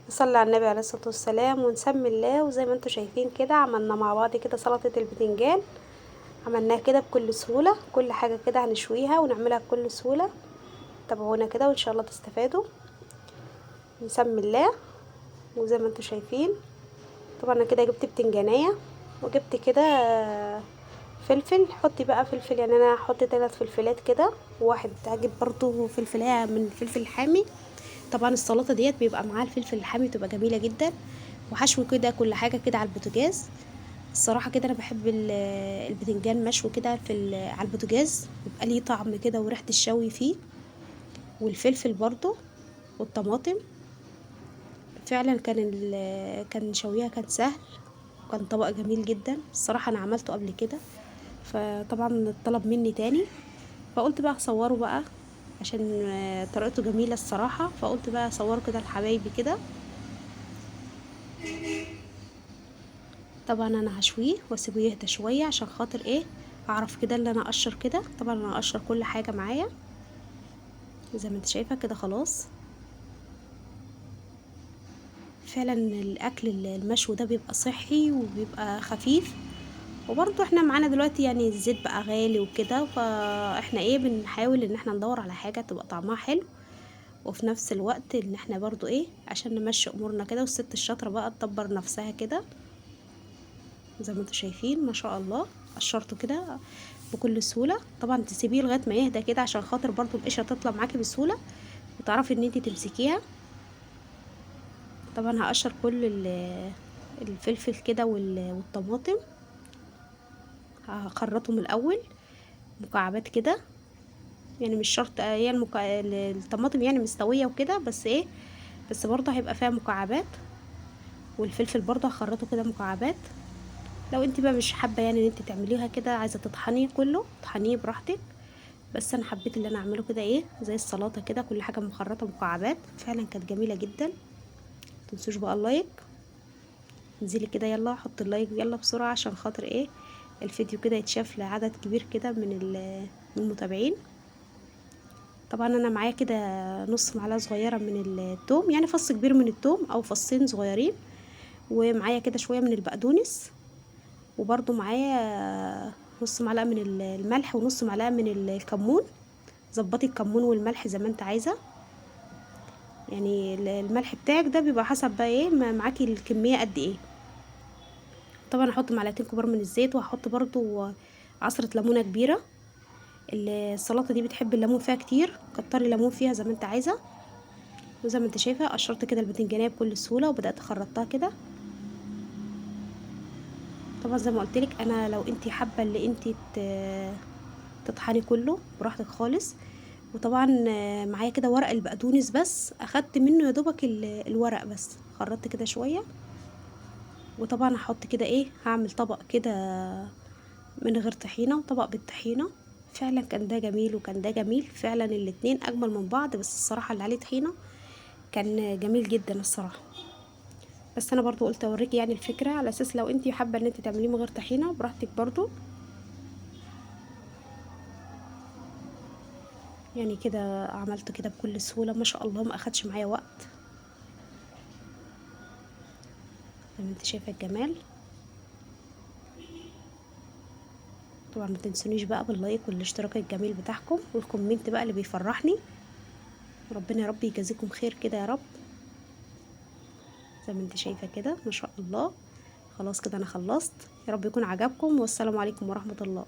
نصلي على النبي عليه الصلاة والسلام ونسمي الله. وزي ما انتوا شايفين كده عملنا مع بعض كده سلطة البتنجان، عملناها كده بكل سهولة. كل حاجة كده هنشويها ونعملها بكل سهولة. تابعونا كده وان شاء الله تستفادوا. نسمي الله. وزي ما انتوا شايفين طبعا انا كده جبت بتنجانية وجبت كده فلفل. حطي بقى فلفل، يعني انا هحط 3 فلفلات كده، وواحد هجيب برضو فلفلايه من الفلفل الحامي. طبعا السلطه ديت بيبقى معاها الفلفل الحامي بتبقى جميله جدا. وحشو كده كل حاجه كده على البوتاجاز. الصراحه كده انا بحب البتنجان مشوي كده على البوتاجاز، بيبقى ليه طعم كده وريحه الشوي فيه. والفلفل برضو والطماطم. فعلا كان شويها كان سهل، وكان طبق جميل جدا. الصراحه انا عملته قبل كده، فطبعا طلب مني تاني، فقلت بقى اصوره بقى عشان طريقته جميله الصراحه. فقلت بقى اصوره كده لحبايبي كده. طبعا انا هشويه واسيبه يهدى شويه عشان خاطر ايه، اعرف كده اللي انا اقشر كده. طبعا انا اقشر كل حاجه معايا زي ما انت شايفه كده. خلاص فعلا الاكل المشوي ده بيبقى صحي وبيبقى خفيف. وبرضه احنا معانا دلوقتي يعني الزيت بقى غالي وكده، فاحنا ايه بنحاول ان احنا ندور على حاجه تبقى طعمها حلو، وفي نفس الوقت ان احنا برضو ايه عشان نمشي امورنا كده. والست الشاطره بقى تدبر نفسها كده. زي ما انتم شايفين ما شاء الله قشرته كده بكل سهوله. طبعا تسيبيه لغايه ما يهدى كده عشان خاطر برضو القشره تطلع معاكي بسهوله وتعرفي ان انت تمسكيها. طبعا هقشر كل الفلفل كده والطماطم. هخرطهم الاول مكعبات كده، يعني مش شرط هي الطماطم يعني مستويه وكده، بس ايه بس برضه هيبقى فيها مكعبات. والفلفل برضه هخرطه كده مكعبات. لو انت بقى مش حابه يعني ان انت تعمليها كده، عايزه تطحنيه كله طحنيه براحتك. بس انا حبيت اللي انا اعمله كده ايه زي السلطه كده، كل حاجه مخرطه مكعبات. فعلا كانت جميله جدا. متنسوش بقى اللايك، انزلي كده يلا حط اللايك يلا بسرعه عشان خاطر ايه الفيديو كده يتشاف لعدد كبير كده من المتابعين. طبعا انا معايا كده نص معلقه صغيره من التوم، يعني فص كبير من التوم او فصين صغيرين. ومعايا كده شويه من البقدونس. وبرضو معايا نص معلقه من الملح ونص معلقه من الكمون. ظبطي الكمون والملح زي ما انت عايزه، يعني الملح بتاعك ده بيبقى حسب بقى ايه ما معاكي الكميه قد ايه. طبعا هحط معلقتين كبار من الزيت، وهحط برضو عصره ليمونه كبيره. السلطه دي بتحب الليمون فيها كتير، كتري ليمون فيها زي ما انت عايزه. وزي ما انت شايفه قشرت كده البتنجانيه بكل سهوله وبدات خرطتها كده. طبعا زي ما قلتلك انا لو انت حابه اللي انت تطحني كله براحتك خالص. وطبعا معايا كده ورق البقدونس، بس اخدت منه يا دوبك الورق بس خرطت كده شويه. وطبعا هحط كده ايه هعمل طبق كده من غير طحينه وطبق بالطحينه. فعلا كان ده جميل وكان ده جميل، فعلا الاتنين اجمل من بعض، بس الصراحه اللي عليه طحينه كان جميل جدا الصراحه. بس انا برضو قلت اوريكي يعني الفكره على اساس لو انتي حابه ان انتي تعمليه من غير طحينه براحتك برضو. يعني كده عملته كده بكل سهوله ما شاء الله، ما اخدش معايا وقت. زي ما انت شايفه الجمال. طبعا ما تنسونيش بقى باللايك والاشتراك الجميل بتاعكم والكومنت بقى اللي بيفرحني. ربنا يا رب يجازيكم خير كده يا رب. زي ما انت شايفه كده ما شاء الله. خلاص كده انا خلصت، يا رب يكون عجبكم، والسلام عليكم ورحمه الله.